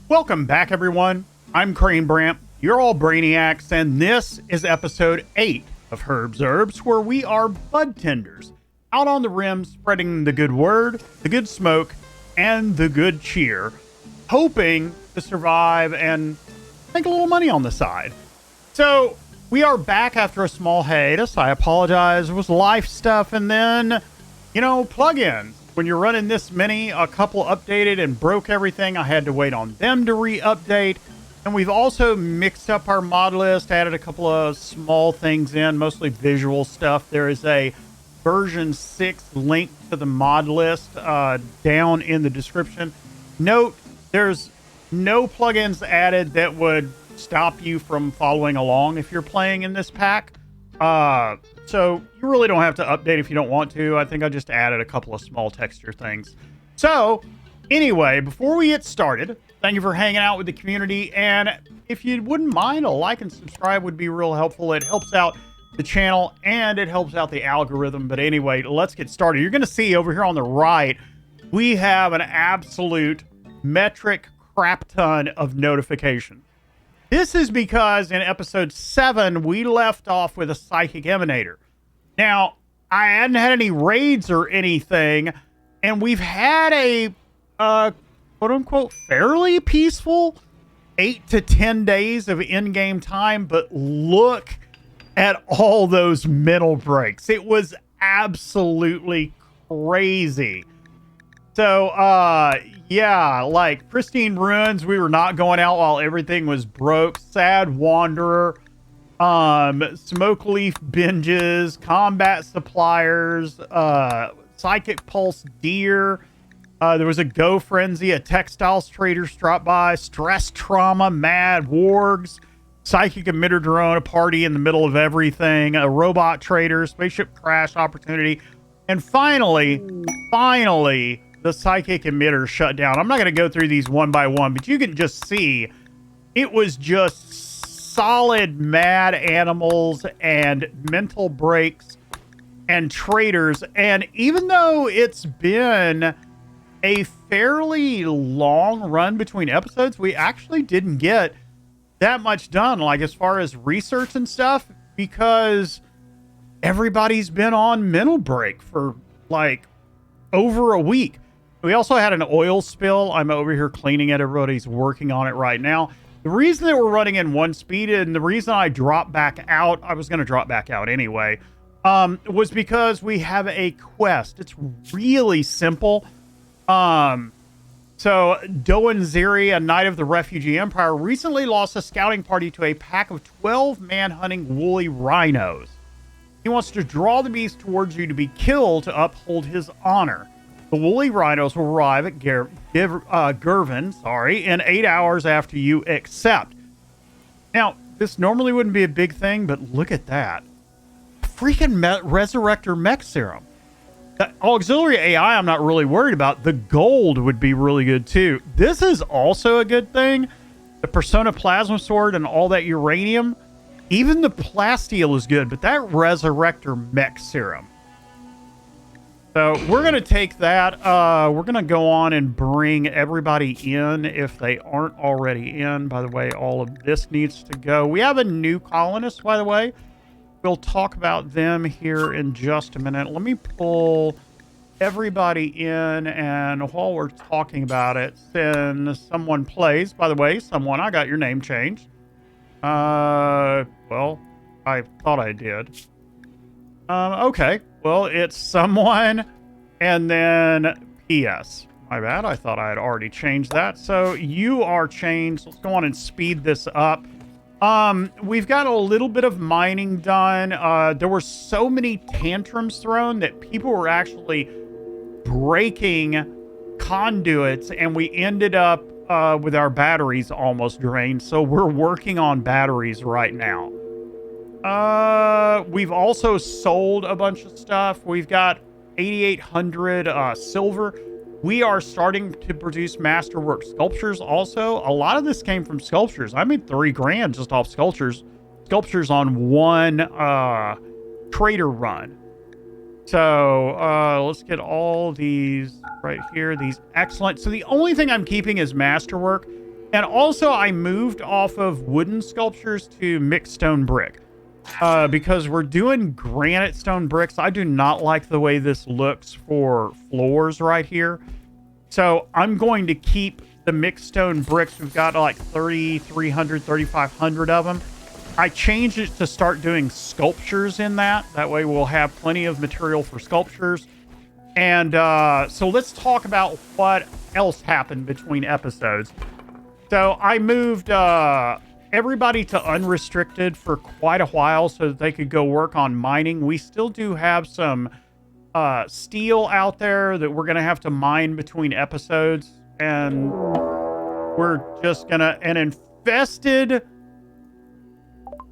Welcome back, everyone. I'm Crane Bramp, you're all brainiacs, and this is episode 8 of Herbs Herbs, where we are budtenders, out on the rim spreading the good word, the good smoke, and the good cheer, hoping to survive and make a little money on the side. So we are back after a small hiatus. I apologize. It was life stuff, and then, plugins. When you're running this many, a couple updated and broke everything. I had to wait on them to re-update. And we've also mixed up our mod list, added a couple of small things in, mostly visual stuff. There is a version 6 link to the mod list down in the description. Note, there's no plugins added that would stop you from following along if you're playing in this pack. So you really don't have to update if you don't want to. I think I just added a couple of small texture things. So anyway, before we get started, thank you for hanging out with the community. And if you wouldn't mind, a like and subscribe would be real helpful. It helps out the channel and it helps out the algorithm. But anyway, let's get started. You're going to see over here on the right, we have an absolute metric crap ton of notifications. This is because in episode 7, we left off with a psychic emanator. Now, I hadn't had any raids or anything, and we've had a quote-unquote fairly peaceful 8 to 10 days of in-game time, but look at all those mental breaks. It was absolutely crazy. So, yeah, like Pristine Ruins, we were not going out while everything was broke. Sad Wanderer, Smokeleaf binges, combat suppliers, Psychic Pulse Deer. There was a Go Frenzy, a Textiles Traders dropped by, Stress Trauma, Mad Wargs, Psychic Emitter Drone, a party in the middle of everything, a Robot Trader, Spaceship Crash Opportunity, and finally, the psychic emitter shut down. I'm not going to go through these one by one, but you can just see it was just solid mad animals and mental breaks and traders. And even though it's been a fairly long run between episodes, we actually didn't get that much done, like as far as research and stuff, because everybody's been on mental break for like over a week. We also had an oil spill. I'm over here cleaning it. Everybody's working on it right now. The reason that we're running in one speed and the reason I dropped back out, I was going to drop back out anyway, was because we have a quest. It's really simple. So Doan Ziri, a knight of the Refugee Empire, recently lost a scouting party to a pack of 12 man-hunting woolly rhinos. He wants to draw the beast towards you to be killed to uphold his honor. The woolly rhinos will arrive at Gervin, in 8 hours after you accept. Now, this normally wouldn't be a big thing, but look at that. Freaking Resurrector Mech Serum. The auxiliary AI I'm not really worried about. The gold would be really good too. This is also a good thing. The Persona Plasma Sword and all that uranium. Even the plasteel is good, but that Resurrector Mech Serum. So we're going to take that. We're going to go on and bring everybody in if they aren't already in. By the way, all of this needs to go. We have a new colonist, by the way. We'll talk about them here in just a minute. Let me pull everybody in, and while we're talking about it, send someone plays. By the way, someone, I got your name changed. Well, I thought I did. Okay. Well, it's someone, and then PS. My bad. I thought I had already changed that. So you are changed. Let's go on and speed this up. We've got a little bit of mining done. There were so many tantrums thrown that people were actually breaking conduits, and we ended up with our batteries almost drained. So we're working on batteries right now. We've also sold a bunch of stuff. We've got 8,800 silver. We are starting to produce masterwork sculptures also. A lot of this came from sculptures. I made $3,000 just off sculptures on one trader run. So let's get all these right here. These excellent. So the only thing I'm keeping is masterwork. And also I moved off of wooden sculptures to mixed stone brick. Because we're doing granite stone bricks. I do not like the way this looks for floors right here. So I'm going to keep the mixed stone bricks. We've got like 3,300, 3,500 of them. I changed it to start doing sculptures in that. That way we'll have plenty of material for sculptures. And so let's talk about what else happened between episodes. So I moved everybody to unrestricted for quite a while so that they could go work on mining. We still do have some steel out there that we're going to have to mine between episodes. And we're just going to... An infested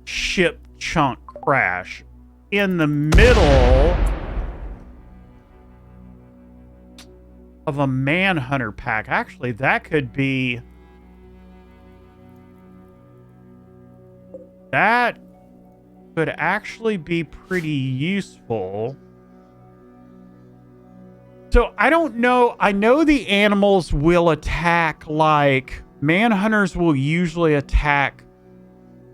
ship chunk crash in the middle of a manhunter pack. Actually, that could be... That could actually be pretty useful. So I don't know. I know the animals will attack, like manhunters will usually attack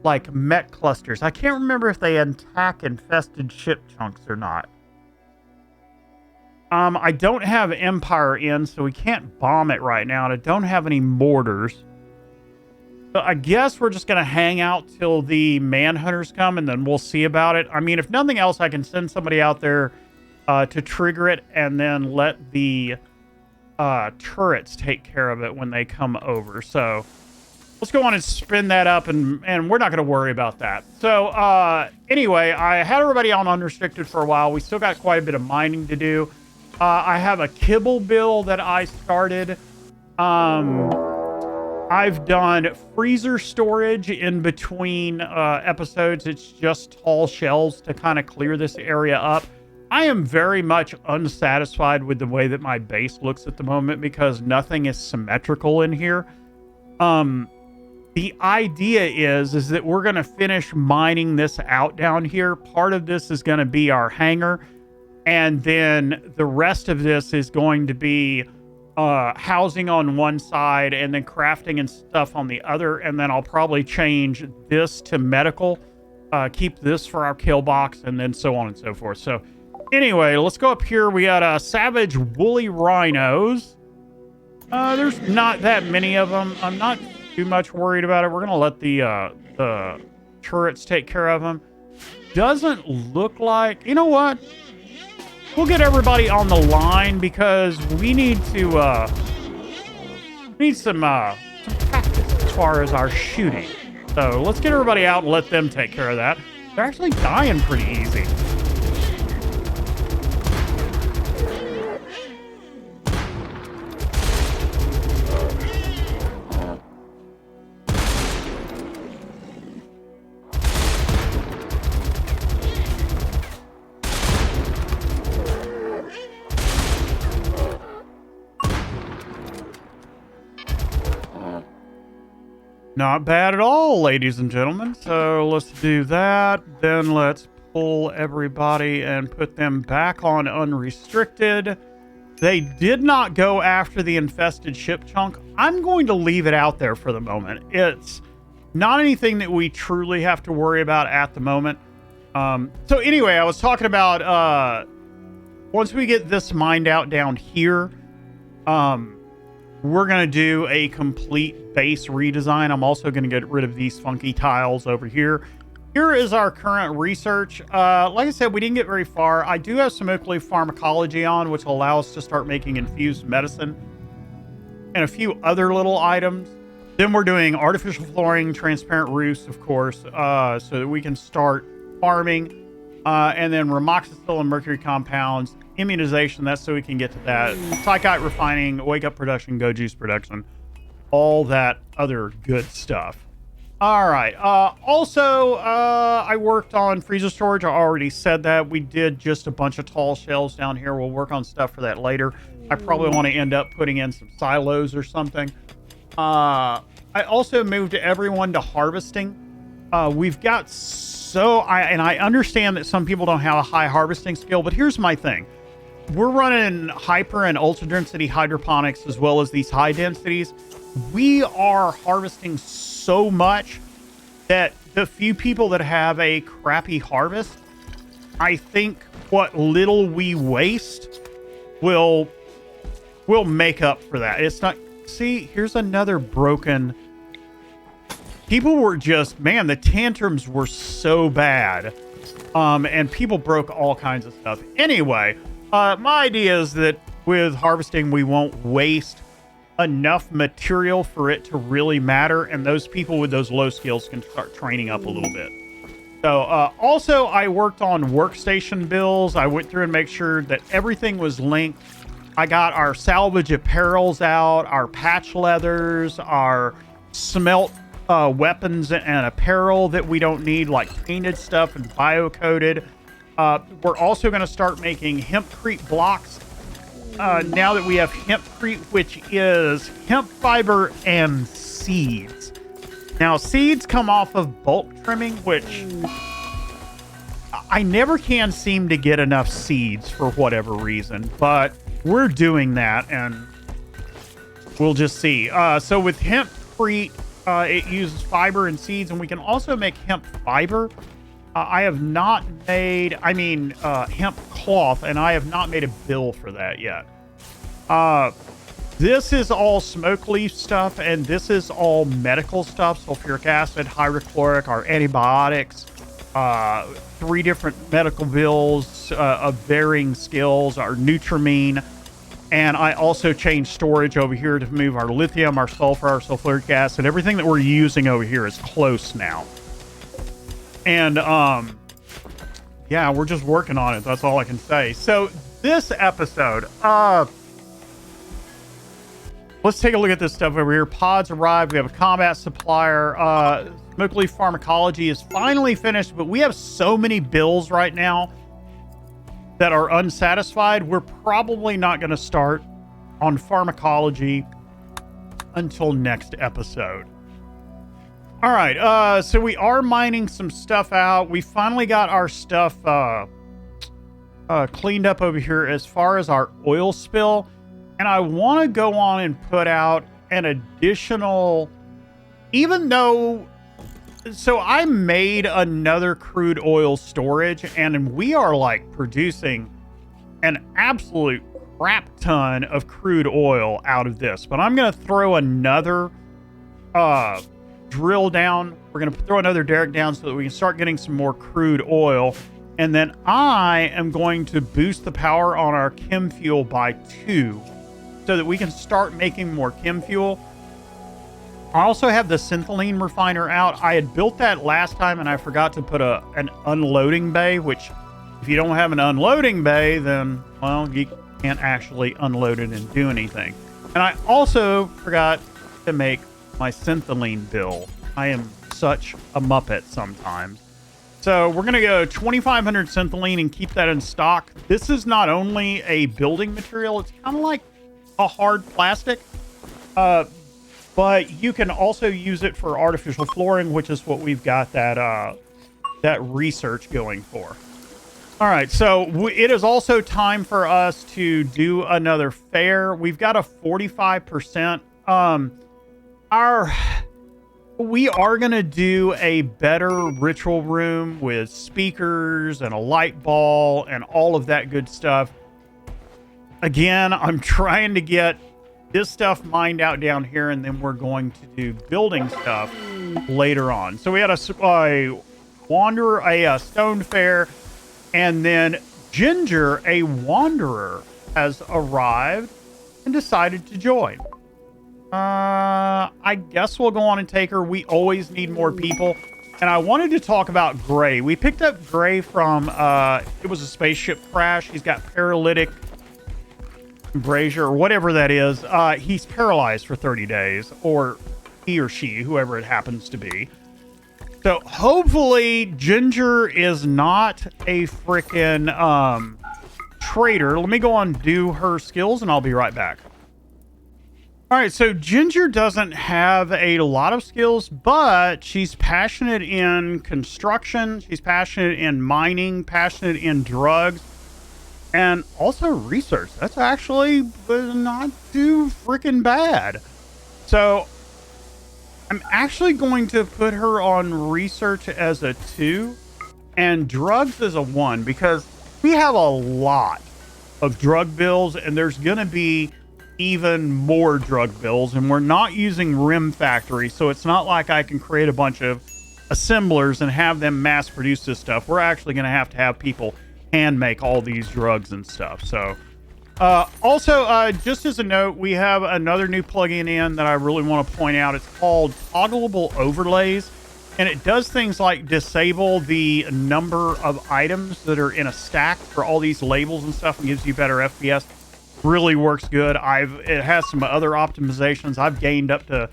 like mech clusters. I can't remember if they attack infested ship chunks or not. I don't have Empire in, so we can't bomb it right now. And I don't have any mortars. So I guess we're just going to hang out till the manhunters come, and then we'll see about it. I mean, if nothing else, I can send somebody out there to trigger it, and then let the turrets take care of it when they come over. So let's go on and spin that up, and we're not going to worry about that. So anyway, I had everybody on unrestricted for a while. We still got quite a bit of mining to do. I have a kibble bill that I started. I've done freezer storage in between episodes. It's just tall shelves to kind of clear this area up. I am very much unsatisfied with the way that my base looks at the moment because nothing is symmetrical in here. The idea is that we're going to finish mining this out down here. Part of this is going to be our hangar. And then the rest of this is going to be housing on one side and then crafting and stuff on the other. And then I'll probably change this to medical, keep this for our kill box, and then so on and so forth. So anyway, let's go up here. We got savage woolly rhinos. There's not that many of them. I'm not too much worried about it. We're going to let the turrets take care of them. Doesn't look like... You know what? We'll get everybody on the line because we need to need some practice as far as our shooting. So let's get everybody out and let them take care of that. They're actually dying pretty easy. Not bad at all, ladies and gentlemen. So let's do that. Then let's pull everybody and put them back on unrestricted. They did not go after the infested ship chunk. I'm going to leave it out there for the moment. It's not anything that we truly have to worry about at the moment. So anyway, I was talking about once we get this mined out down here, we're going to do a complete base redesign. I'm also going to get rid of these funky tiles over here. Here is our current research. Like I said, we didn't get very far. I do have Smokeleaf pharmacology on, which will allow us to start making infused medicine and a few other little items. Then we're doing artificial flooring, transparent roofs, of course, so that we can start farming. And then remoxicil and mercury compounds, immunization, that's so we can get to that. Psychite refining, wake up production, go juice production, all that other good stuff. All right. Also, I worked on freezer storage. I already said that. We did just a bunch of tall shelves down here. We'll work on stuff for that later. I probably want to end up putting in some silos or something. I also moved everyone to harvesting. We've got I understand that some people don't have a high harvesting skill, but here's my thing. We're running hyper and ultra density hydroponics as well as these high densities. we are harvesting so much that the few people that have a crappy harvest, I think what little we waste will make up for that. It's not, see, here's another broken. People were just, man, the tantrums were so bad. And people broke all kinds of stuff. Anyway, my idea is that with harvesting, we won't waste enough material for it to really matter. And those people with those low skills can start training up a little bit. So also, I worked on workstation bills. I went through and make sure that everything was linked. I got our salvage apparels out, our patch leathers, our smelt weapons and apparel that we don't need, like painted stuff and bio-coated. We're also going to start making hempcrete blocks now that we have hempcrete, which is hemp fiber and seeds. Now, seeds come off of bulk trimming, which I never can seem to get enough seeds for whatever reason, but we're doing that, and we'll just see. So with hempcrete, it uses fiber and seeds, and we can also make hemp fiber. I have not made, hemp cloth, and I have not made a bill for that yet. This is all smoke leaf stuff, and this is all medical stuff. Sulfuric acid, hydrochloric, our antibiotics, 3 different medical bills of varying skills, our Nutramine. And I also changed storage over here to move our lithium, our sulfur, our sulfuric acid. Everything that we're using over here is close now. And, yeah, we're just working on it. That's all I can say. So this episode, let's take a look at this stuff over here. Pods arrived. We have a combat supplier. Smokeleaf pharmacology is finally finished, but we have so many bills right now that are unsatisfied. We're probably not going to start on pharmacology until next episode. All right, so we are mining some stuff out. We finally got our stuff cleaned up over here as far as our oil spill. And I want to go on and put out an additional, even though, so I made another crude oil storage, and we are like producing an absolute crap ton of crude oil out of this. But I'm going to throw another drill down. We're going to throw another derrick down so that we can start getting some more crude oil. And then I am going to boost the power on our chem fuel by 2 so that we can start making more chem fuel. I also have the synthylene refiner out. I had built that last time and I forgot to put an unloading bay, which if you don't have an unloading bay, then, well, you can't actually unload it and do anything. And I also forgot to make my synthylene bill. I am such a muppet sometimes. So we're going to go 2,500 synthylene and keep that in stock. This is not only a building material, it's kind of like a hard plastic. But you can also use it for artificial flooring, which is what we've got that research going for. All right, so it is also time for us to do another fair. We've got a 45%. We are going to do a better ritual room with speakers and a light ball and all of that good stuff. Again, I'm trying to get this stuff mined out down here, and then we're going to do building stuff later on. So we had a wanderer, a stone fair, and then Ginger, a wanderer, has arrived and decided to join. I guess we'll go on and take her. We always need more people. And I wanted to talk about Gray. We picked up Gray from, it was a spaceship crash. He's got paralytic brazier or whatever that is. He's paralyzed for 30 days, or he or she, whoever it happens to be. So hopefully Ginger is not a freaking traitor. Let me go on and do her skills and I'll be right back. All right, so Ginger doesn't have a lot of skills, but she's passionate in construction. She's passionate in mining, passionate in drugs. And also research. That's actually not too freaking bad. So I'm actually going to put her on research as a 2 and drugs as a 1 because we have a lot of drug bills and there's going to be even more drug bills, and we're not using Rim Factory, so it's not like I can create a bunch of assemblers and have them mass produce this stuff. We're actually going to have people hand make all these drugs and stuff. So also, just as a note, we have another new plugin in that I really want to point out. It's called Audible Overlays, and it does things like disable the number of items that are in a stack for all these labels and stuff and gives you better FPS. Really works good. It has some other optimizations. I've gained up to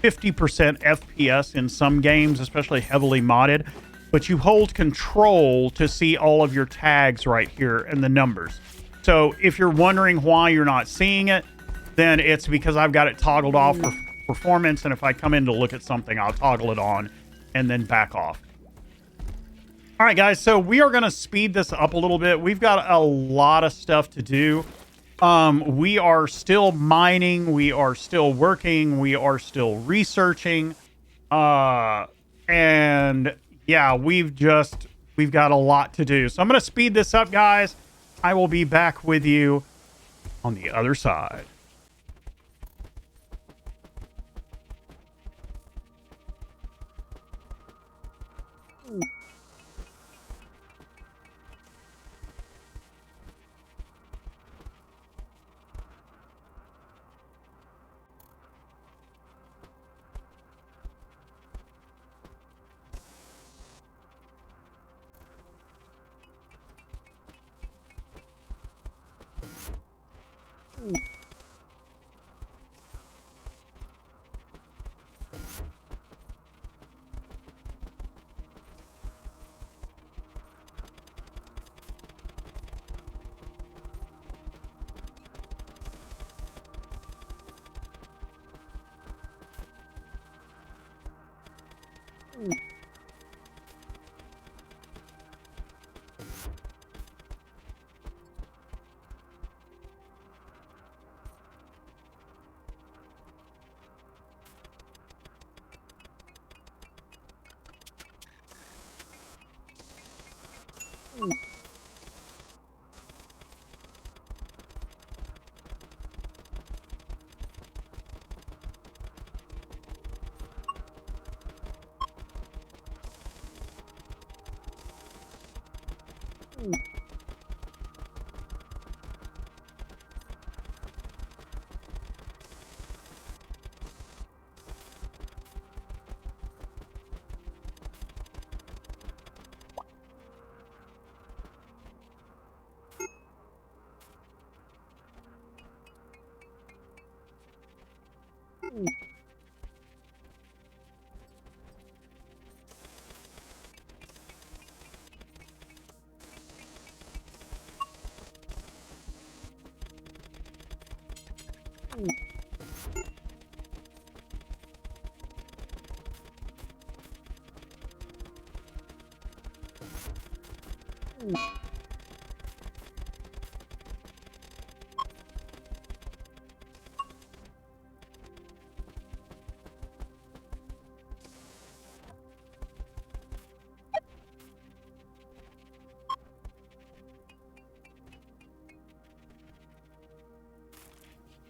50% FPS in some games, especially heavily modded. But you hold control to see all of your tags right here and the numbers. So if you're wondering why you're not seeing it, then it's because I've got it toggled off for performance. And if I come in to look at something, I'll toggle it on and then back off. All right, guys. So we are going to speed this up a little bit. We've got a lot of stuff to do. We are still mining, we are still working, we are still researching, and yeah, we've got a lot to do. So I'm going to speed this up, guys. I will be back with you on the other side.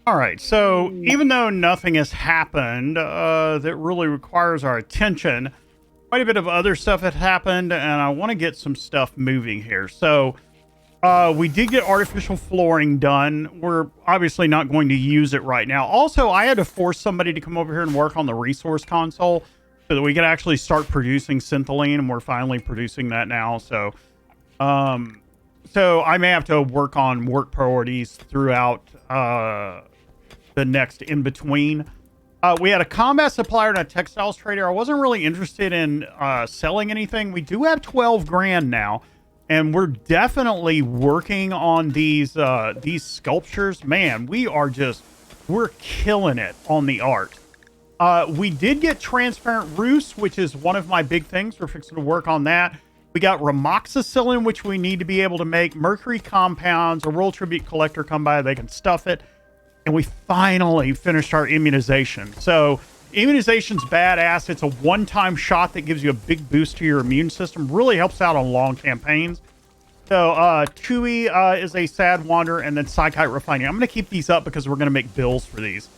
All right, so even though nothing has happened that really requires our attention, quite a bit of other stuff had happened, and I want to get some stuff moving here. So we did get artificial flooring done. We're obviously not going to use it right now. Also, I had to force somebody to come over here and work on the resource console so that we could actually start producing synthylene, and we're finally producing that now. So I may have to work on work priorities throughout the next in between. We had a combat supplier and a textiles trader. I wasn't really interested in selling anything. We do have 12 grand now, and we're definitely working on these sculptures. Man, we're killing it on the art. We did get transparent roofs, which is one of my big things. We're fixing to work on that. We got remoxicillin, which we need to be able to make mercury compounds. A Royal Tribute collector come by, they can stuff it. And we finally finished our immunization. So immunization's badass. It's a one-time shot that gives you a big boost to your immune system. Really helps out on long campaigns. So Tui is a Sad Wander, and then Psychite Refining. I'm going to keep these up because we're going to make bills for these.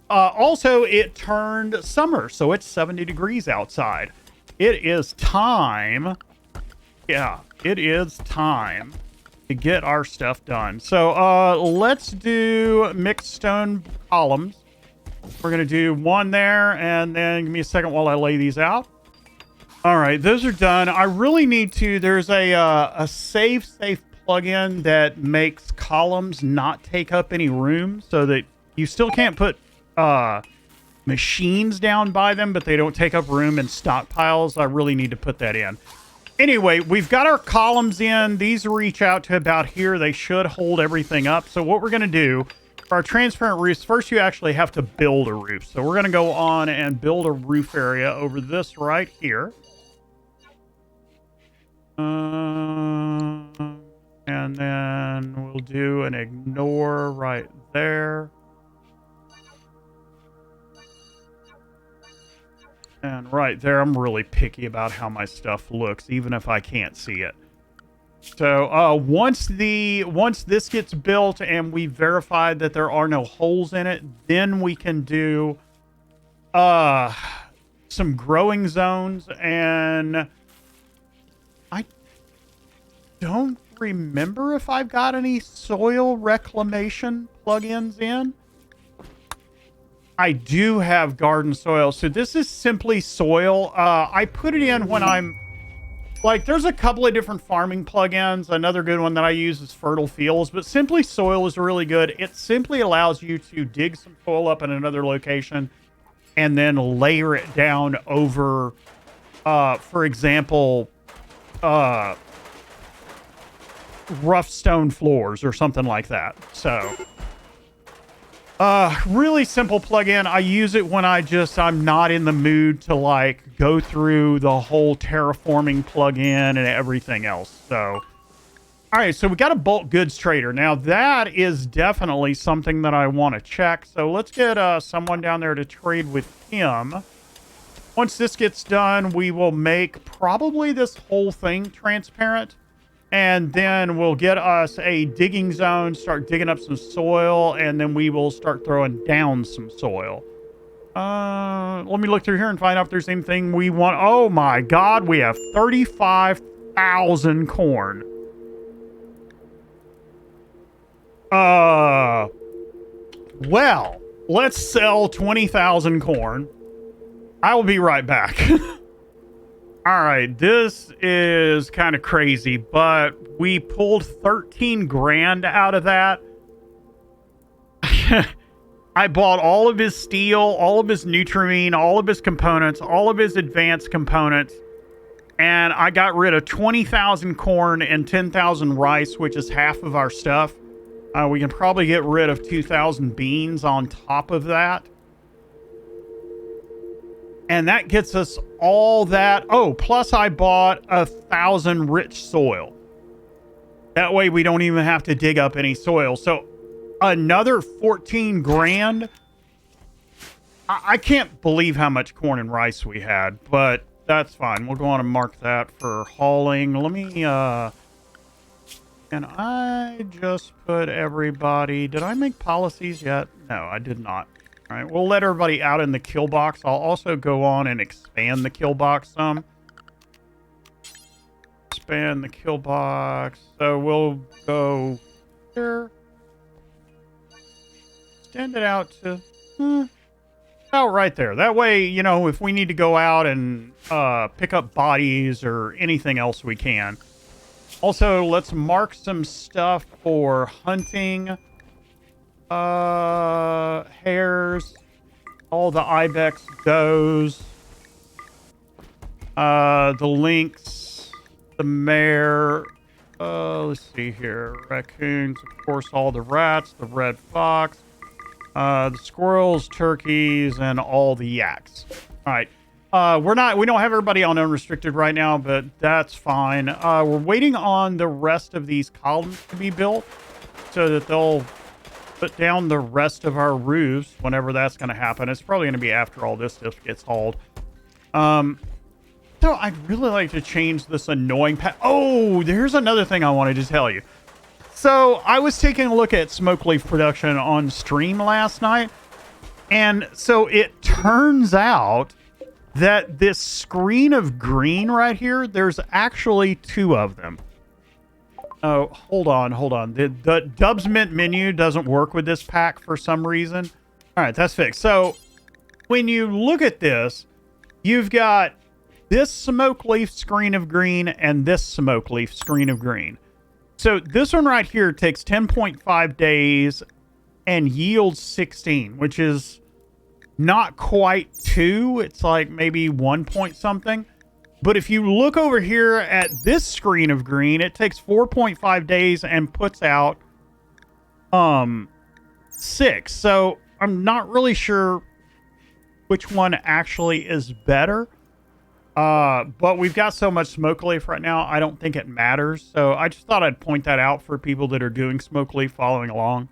Also, it turned summer, so it's 70 degrees outside. It is time. Yeah, it is time to get our stuff done. So let's do mixed stone columns. We're going to do one there, and then give me a second while I lay these out. All right, those are done. I really need to. There's a save safe plugin that makes columns not take up any room, so that you still can't put machines down by them, but they don't take up room in stockpiles. I really need to put that in. Anyway, we've got our columns in. These reach out to about here. They should hold everything up. So what we're going to do for our transparent roofs, first you actually have to build a roof. So we're going to go on and build a roof area over this right here. And then we'll do an ignore right there. And right there, I'm really picky about how my stuff looks, even if I can't see it. So once this gets built and we verified that there are no holes in it, then we can do some growing zones. And I don't remember if I've got any soil reclamation plugins in. I do have garden soil. So this is simply soil. I put it in when I'm like, there's a couple of different farming plugins. Another good one that I use is Fertile Fields, but Simply Soil is really good. It simply allows you to dig some soil up in another location and then layer it down over, for example, rough stone floors or something like that. So really simple plugin. I use it when I'm not in the mood to like go through the whole terraforming plugin and everything else. So, all right, so we got a bulk goods trader. Now that is definitely something that I want to check. So let's get someone down there to trade with him. Once this gets done, we will make probably this whole thing transparent. And then we'll get us a digging zone, start digging up some soil, and then we will start throwing down some soil. Let me look through here and find out if there's anything we want. Oh my God, we have 35,000 corn. Well, let's sell 20,000 corn. I will be right back. All right, this is kind of crazy, but we pulled 13 grand out of that. I bought all of his steel, all of his Nutrimine, all of his components, all of his advanced components, and I got rid of 20,000 corn and 10,000 rice, which is half of our stuff. We can probably get rid of 2,000 beans on top of that. And that gets us all that. Oh, plus I bought 1,000 rich soil. That way we don't even have to dig up any soil. So another 14 grand. I can't believe how much corn and rice we had, but that's fine. We'll go on and mark that for hauling. Let me, can I just put everybody, did I make policies yet? No, I did not. All right, we'll let everybody out in the kill box. I'll also go on and expand the kill box some. Expand the kill box. So we'll go here. Extend it out to out right there. That way, you know, if we need to go out and pick up bodies or anything else we can. Also, let's mark some stuff for hunting. Hares, all the ibex goes, the lynx, the mare, let's see here, raccoons, of course, all the rats, the red fox, the squirrels, turkeys, and all the yaks. All right. We don't have everybody on unrestricted right now, but that's fine. We're waiting on the rest of these columns to be built so that they'll put down the rest of our roofs whenever that's going to happen. It's probably going to be after all this stuff gets hauled. So I'd really like to change this annoying Oh, there's another thing I wanted to tell you. So I was taking a look at Smokeleaf production on stream last night. And so it turns out that this screen of green right here, there's actually 2 of them. Oh, hold on. The Dubs Mint menu doesn't work with this pack for some reason. All right, that's fixed. So when you look at this, you've got this Smokeleaf screen of green and this Smokeleaf screen of green. So this one right here takes 10.5 days and yields 16, which is not quite 2. It's like maybe 1 point something. But if you look over here at this screen of green, it takes 4.5 days and puts out 6. So I'm not really sure which one actually is better. But we've got so much Smokeleaf right now, I don't think it matters. So I just thought I'd point that out for people that are doing Smokeleaf following along.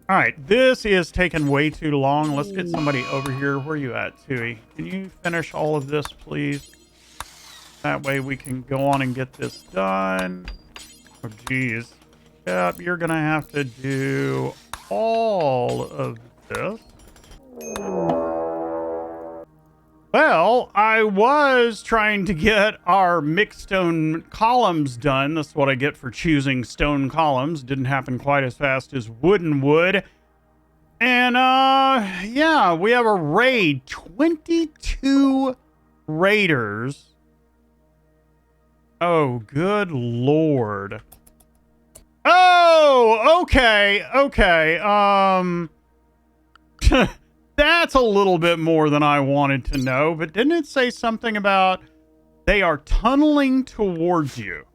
All right, this is taking way too long. Let's get somebody over here. Where are you at, Tui? Can you finish all of this, please? That way we can go on and get this done. Oh, geez. Yep, you're going to have to do all of this. Well, I was trying to get our mixed stone columns done. That's what I get for choosing stone columns. Didn't happen quite as fast as wooden would. And, yeah, we have a raid. 22 raiders. Oh, good Lord. Oh, okay. That's a little bit more than I wanted to know, but didn't it say something about they are tunneling towards you?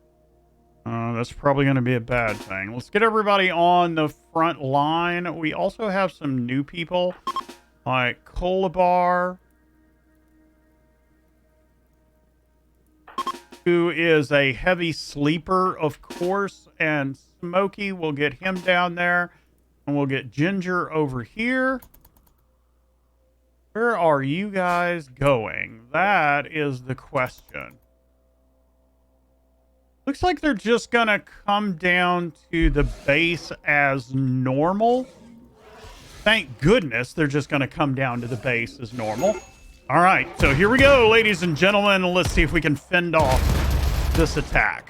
That's probably going to be a bad thing. Let's get everybody on the front line. We also have some new people like Colabar, who is a heavy sleeper, of course, and Smokey, we'll get him down there, and we'll get Ginger over here. Where are you guys going? That is the question. Looks like they're just gonna come down to the base as normal. Thank goodness they're just gonna come down to the base as normal. All right, so here we go, ladies and gentlemen. Let's see if we can fend off this attack.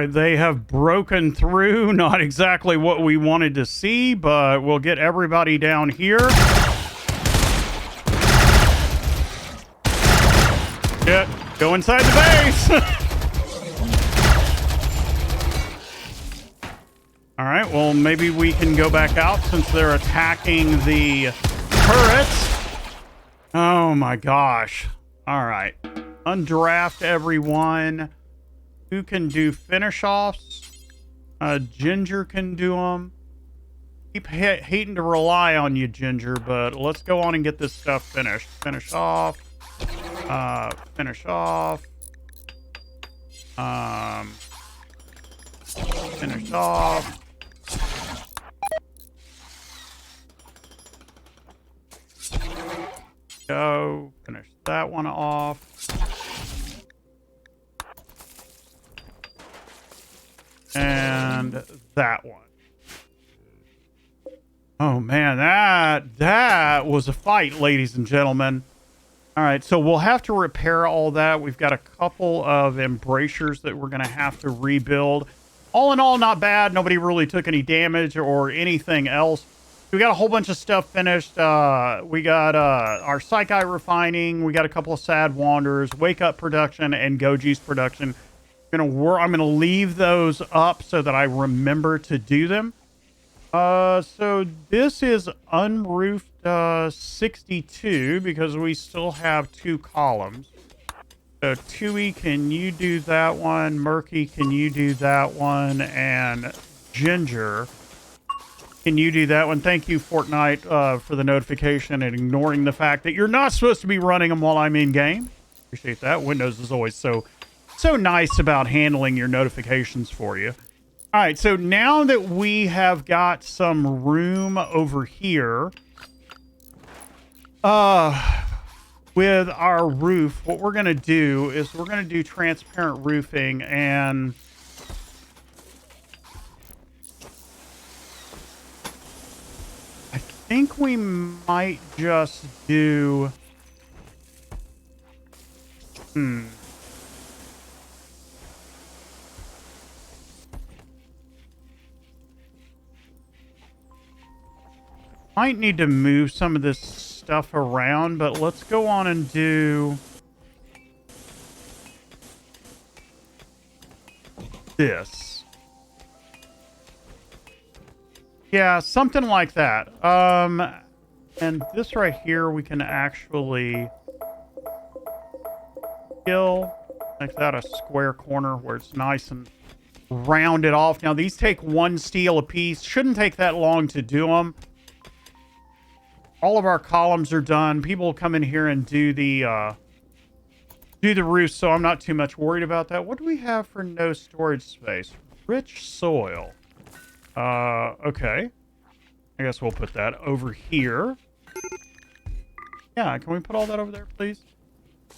They have broken through. Not exactly what we wanted to see, but we'll get everybody down here. Yeah, go inside the base. All right, well, maybe we can go back out since they're attacking the turrets. Oh my gosh. All right. Undraft everyone. Who can do finish offs? Ginger can do them. Keep hating to rely on you, Ginger, but let's go on and get this stuff finished. Finish off. Finish off. finish off. Go. Finish that one off. And that one. Oh man, that was a fight, ladies and gentlemen. All right, so we'll have to repair all that. We've got a couple of embrasures that we're going to have to rebuild. All in all, not bad. Nobody really took any damage or anything else. We got a whole bunch of stuff finished. We got our Psyche refining. We got a couple of Sad Wanderers, Wake Up production, and Goji's production. I'm gonna leave those up so that I remember to do them. So this is unroofed 62 because we still have 2 columns. So Tui, can you do that one? Murky, can you do that one? And Ginger, can you do that one? Thank you, Fortnite, for the notification and ignoring the fact that you're not supposed to be running them while I'm in game. Appreciate that. Windows is always so nice about handling your notifications for you. All right, so now that we have got some room over here, with our roof, what we're going to do is we're going to do transparent roofing, and I think we might just do... Might need to move some of this stuff around, but let's go on and do this. Yeah, something like that. And this right here, we can actually kill, make that a square corner where it's nice and rounded off. Now, these take 1 steel apiece. Shouldn't take that long to do them. All of our columns are done. People will come in here and do the roof, so I'm not too much worried about that. What do we have for no storage space? Rich soil. Okay. I guess we'll put that over here. Yeah, can we put all that over there, please?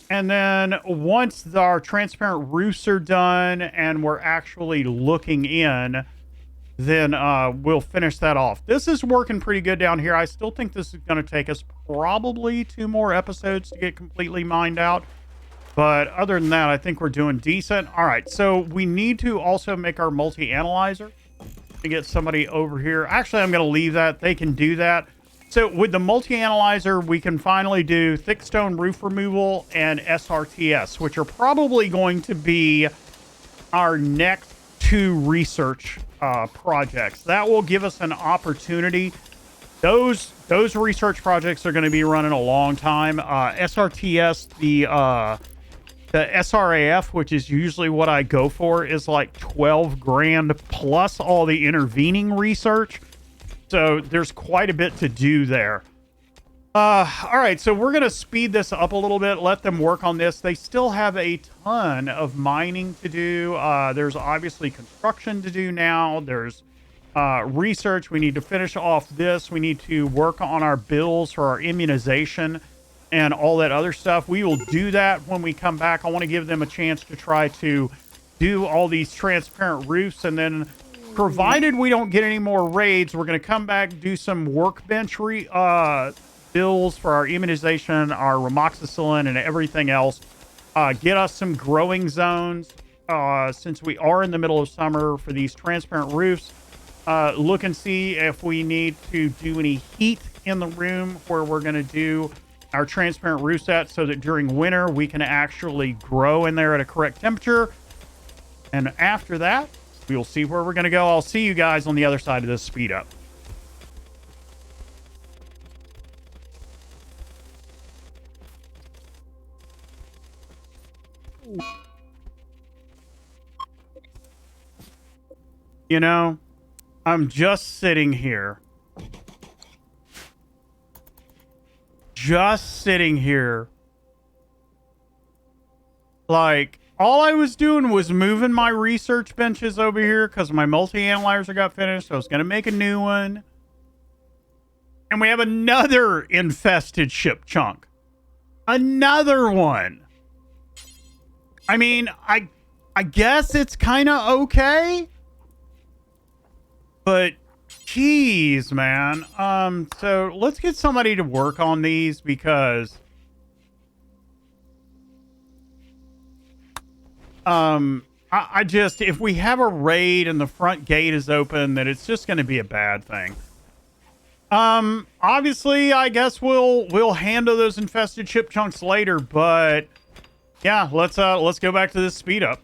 And then once our transparent roofs are done and we're actually looking in, then we'll finish that off. This is working pretty good down here. I still think this is going to take us probably 2 more episodes to get completely mined out. But other than that, I think we're doing decent. All right, so we need to also make our multi-analyzer to get somebody over here. Actually, I'm going to leave that. They can do that. So with the multi-analyzer, we can finally do thick stone roof removal and SRTS, which are probably going to be our next 2 research projects. That will give us an opportunity. Those research projects are going to be running a long time. SRTS, the SRAF, which is usually what I go for, is like 12 grand plus all the intervening research. So there's quite a bit to do there. All right, so we're going to speed this up a little bit, let them work on this. They still have a ton of mining to do. There's obviously construction to do now. There's research. We need to finish off this. We need to work on our bills for our immunization and all that other stuff. We will do that when we come back. I want to give them a chance to try to do all these transparent roofs, and then provided we don't get any more raids, we're going to come back, do some workbench bills for our immunization, our remoxicillin, and everything else. Get us some growing zones since we are in the middle of summer for these transparent roofs. Look and see if we need to do any heat in the room where we're going to do our transparent roof set so that during winter we can actually grow in there at a correct temperature. And after that, we'll see where we're going to go. I'll see you guys on the other side of this speed up. You know, I'm just sitting here. Like, all I was doing was moving my research benches over here because my multi-analyzer got finished. So I was going to make a new one. And we have another infested ship chunk. Another one. I mean, I guess it's kind of okay. But, geez, man. So let's get somebody to work on these because... I just, if we have a raid and the front gate is open, then it's just going to be a bad thing. Obviously, I guess we'll handle those infested ship chunks later, but yeah, let's go back to this speed up.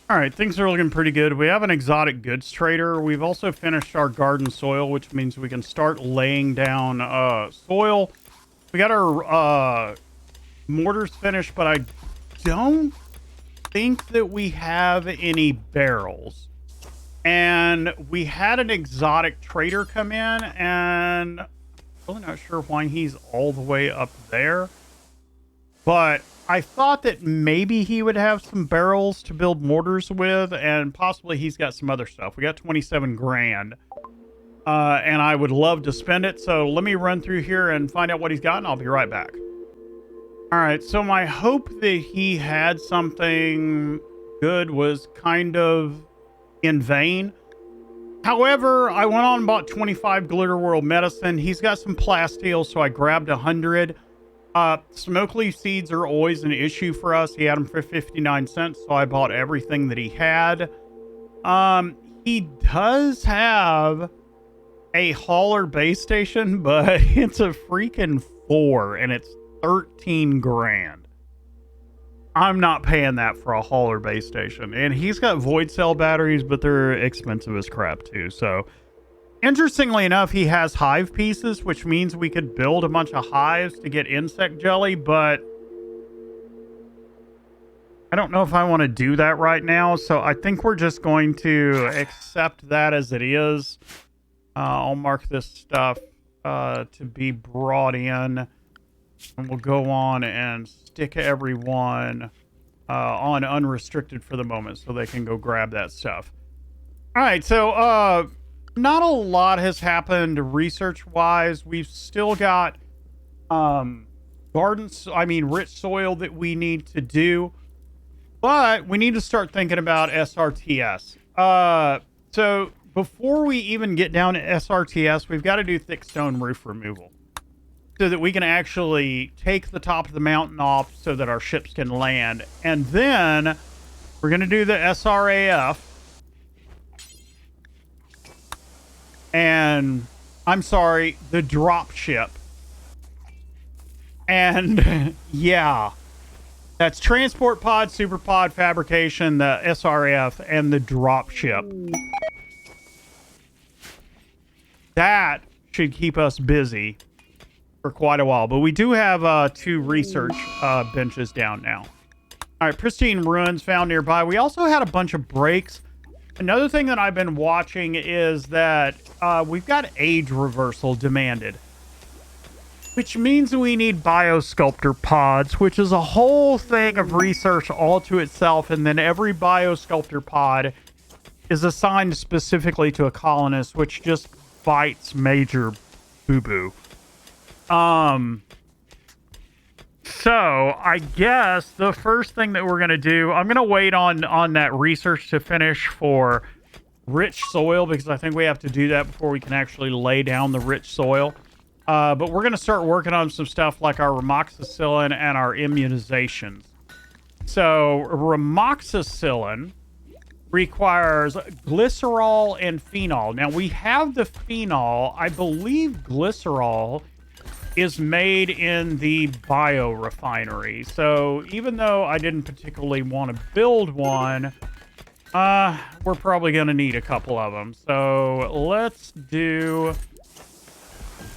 All right, things are looking pretty good. We have an exotic goods trader. We've also finished our garden soil, which means we can start laying down soil. We got our mortars finished, but I don't think that we have any barrels. And we had an exotic trader come in, and I'm really not sure why he's all the way up there. But I thought that maybe he would have some barrels to build mortars with, and possibly he's got some other stuff. We got 27 grand, and I would love to spend it. So let me run through here and find out what he's got, and I'll be right back. All right, so my hope that he had something good was kind of in vain. However, I went on and bought 25 Glitter World medicine. He's got some plasteel, so I grabbed 100. Smokeleaf seeds are always an issue for us. He had them for 59 cents, so I bought everything that he had. He does have a hauler base station, but it's a freaking 4, and it's 13 grand. I'm not paying that for a hauler base station. And he's got void cell batteries, but they're expensive as crap too. So interestingly enough, he has hive pieces, which means we could build a bunch of hives to get insect jelly, but I don't know if I want to do that right now. So I think we're just going to accept that as it is. I'll mark this stuff to be brought in. And we'll go on and stick everyone on unrestricted for the moment so they can go grab that stuff. All right, so not a lot has happened research-wise. We've still got rich soil that we need to do. But we need to start thinking about SRTS. So before we even get down to SRTS, we've got to do thick stone roof removal, so that we can actually take the top of the mountain off so that our ships can land. And then we're going to do the SRAF. And I'm sorry, the drop ship. And yeah, that's transport pod, super pod, fabrication, the SRAF, and the drop ship. That should keep us busy for quite a while, but we do have 2 research benches down now. All right, pristine ruins found nearby. We also had a bunch of breaks. Another thing that I've been watching is that we've got age reversal demanded, which means we need biosculptor pods, which is a whole thing of research all to itself. And then every biosculptor pod is assigned specifically to a colonist, which just bites major boo-boo. So I guess the first thing that we're going to do, I'm going to wait on that research to finish for rich soil, because I think we have to do that before we can actually lay down the rich soil. But we're going to start working on some stuff like our remoxicillin and our immunizations. So remoxicillin requires glycerol and phenol. Now we have the phenol. I believe glycerol is made in the biorefinery. So even though I didn't particularly want to build one, we're probably going to need a couple of them. So let's do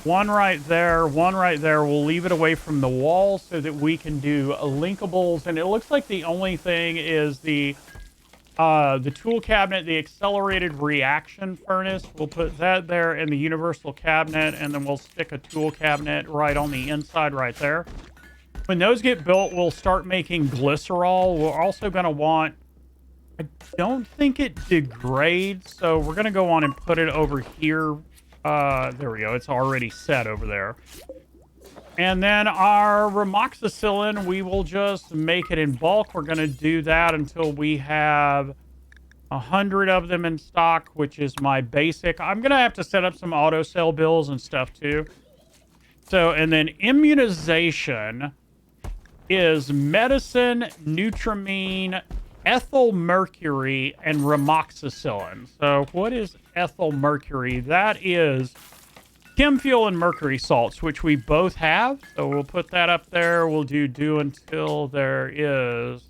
one right there, one right there. We'll leave it away from the wall so that we can do linkables. And it looks like the only thing is the tool cabinet, the accelerated reaction furnace. We'll put that there in the universal cabinet, and then we'll stick a tool cabinet right on the inside right there. When those get built, we'll start making glycerol. We're also going to want, I don't think it degrades, so we're going to go on and put it over here. There we go. It's already set over there. And then our remoxicillin, we will just make it in bulk. We're going to do that until we have 100 of them in stock, which is my basic. I'm going to have to set up some auto sell bills and stuff too. So, and then immunization is medicine, nutramine, ethyl mercury, and remoxicillin. So what is ethyl mercury? That is chem fuel and mercury salts, which we both have. So we'll put that up there. We'll do until there is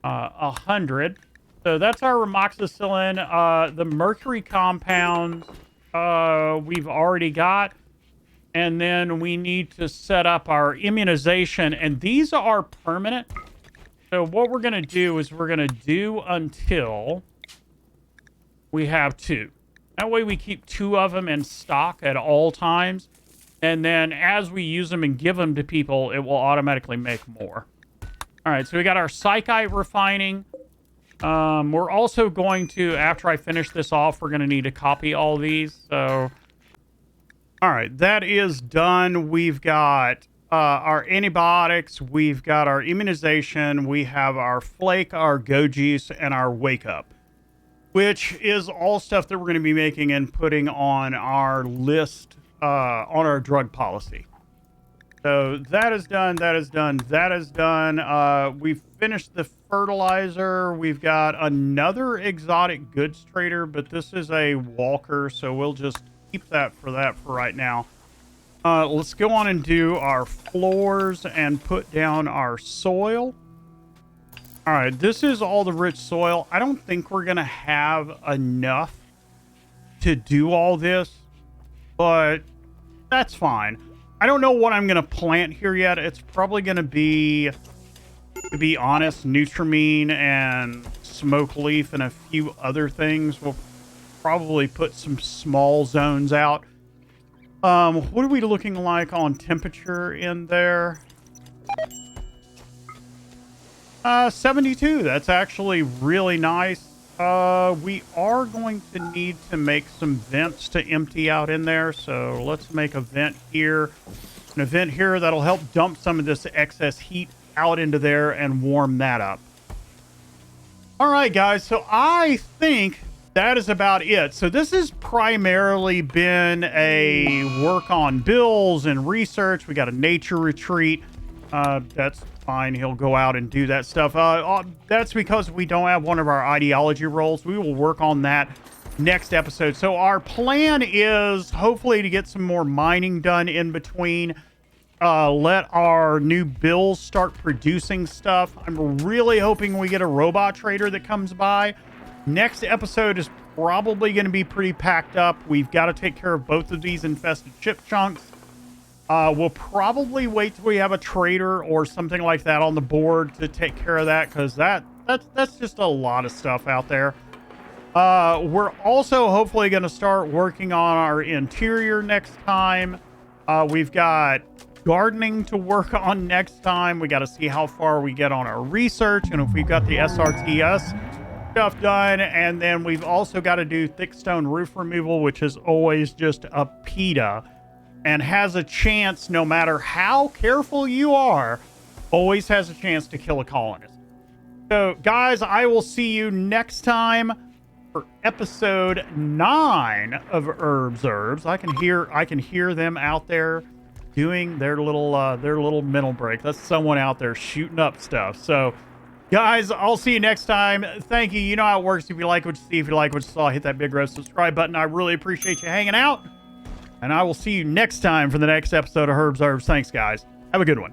100. So that's our remoxicillin. The mercury compounds we've already got. And then we need to set up our immunization. And these are permanent. So what we're going to do is we're going to do until we have 2. That way we keep 2 of them in stock at all times. And then as we use them and give them to people, it will automatically make more. All right, so we got our psychite refining. We're also going to, after I finish this off, we're going to need to copy all these. So, all right, that is done. We've got our antibiotics. We've got our immunization. We have our flake, our goji's, and our wake up, which is all stuff that we're going to be making and putting on our list, on our drug policy. So that is done, that is done, that is done. We've finished the fertilizer. We've got another exotic goods trader, but this is a walker, so we'll just keep that for right now. Let's go on and do our floors and put down our soil. All right, this is all the rich soil. I don't think we're going to have enough to do all this, but that's fine. I don't know what I'm going to plant here yet. It's probably going to be, to be honest, Nutramine and Smokeleaf and a few other things. We'll probably put some small zones out. What are we looking like on temperature in there? 72. That's actually really nice. We are going to need to make some vents to empty out in there. So let's make a vent here. An vent here that'll help dump some of this excess heat out into there and warm that up. All right, guys. So I think that is about it. So this has primarily been a work on bills and research. We got a nature retreat. That's fine. He'll go out and do that stuff. That's because we don't have one of our ideology roles. We will work on that next episode. So our plan is hopefully to get some more mining done in between. Let our new bills start producing stuff. I'm really hoping we get a robot trader that comes by. Next episode is probably going to be pretty packed up. We've got to take care of both of these infested chip chunks. We'll probably wait till we have a trader or something like that on the board to take care of that, because that's just a lot of stuff out there. We're also hopefully going to start working on our interior next time. We've got gardening to work on next time. We got to see how far we get on our research and if we've got the SRTS. stuff done. And then we've also got to do thick stone roof removal, which is always just a PETA and has a chance, no matter how careful you are, always has a chance to kill a colonist. So, guys, I will see you next time for episode 9 of Herbs. I can hear them out there doing their little mental break. That's someone out there shooting up stuff. So, guys, I'll see you next time. Thank you. You know how it works. If you like what you see, if you like what you saw, hit that big red subscribe button. I really appreciate you hanging out. And I will see you next time for the next episode of Herbs. Thanks, guys. Have a good one.